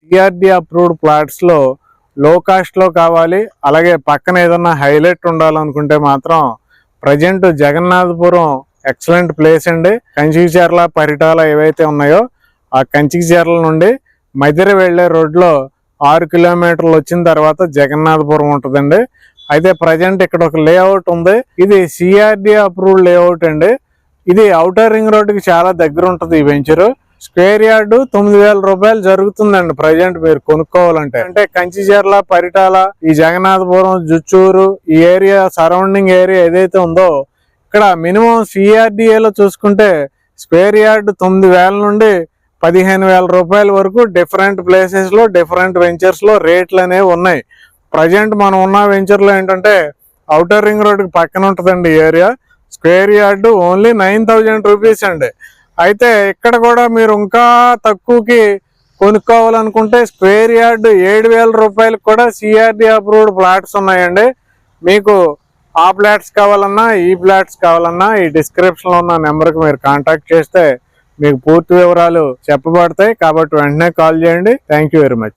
CRD approved plots లో లో cost లో కావాలి, అలాగే పక్కన ఏదన్నా హైలైట్ ఉండాలనుకుంటే మాత్రం ప్రజెంట్ జగన్నాథపురం ఎక్సలెంట్ ప్లేస్ అండి. కంచికిచర్ల పరిటాల ఏవైతే ఉన్నాయో ఆ కంచికిచర్ల నుండి మధిర వెళ్లే రోడ్లో 6 కిలోమీటర్లు వచ్చిన తర్వాత జగన్నాథపురం ఉంటుందండి. అయితే ప్రజెంట్ ఇక్కడ ఒక లేఅవుట్ ఉంది. ఇది సిఆర్డి అప్రూవ్డ్ లేఅవుట్ అండి. ఇది ఔటర్ రింగ్ రోడ్డుకి చాలా దగ్గర ఉంటుంది ఈ వెంచరు. స్క్వేర్ యార్డ్ 9,000 రూపాయలు జరుగుతుందండి ప్రజెంట్ మీరు కొనుక్కోవాలంటే. అంటే కంచిచర్ల పరిటాల ఈ జగన్నాథపురం జుచ్చూరు ఈ ఏరియా సరౌండింగ్ ఏరియా ఏదైతే ఉందో ఇక్కడ మినిమం సిఆర్డిఏలో చూసుకుంటే స్క్వేర్ యార్డ్ 9,000 నుండి 15,000 రూపాయల వరకు డిఫరెంట్ ప్లేసెస్ లో డిఫరెంట్ వెంచర్స్ లో రేట్లు అనేవి ఉన్నాయి. ప్రజెంట్ మనం ఉన్న వెంచర్ లో ఏంటంటే ఔటర్ రింగ్ రోడ్ కి పక్కన ఉంటుందండి area. Square yard only 9,000 rupees అండి. అయితే ఇక్కడ కూడా మీరు ఇంకా తక్కువకి కొనుక్కోవాలనుకుంటే స్క్వేర్ యార్డ్ 7,000 రూపాయలకు కూడా సిఆర్డి అప్రూవ్డ్ ప్లాట్స్ ఉన్నాయండి. మీకు ఆ ప్లాట్స్ కావాలన్నా ఈ ప్లాట్స్ కావాలన్నా ఈ డిస్క్రిప్షన్ లో ఉన్న నెంబర్కి మీరు కాంటాక్ట్ చేస్తే మీకు పూర్తి వివరాలు చెప్పబడతాయి. కాబట్టి వెంటనే కాల్ చేయండి. Thank you very much.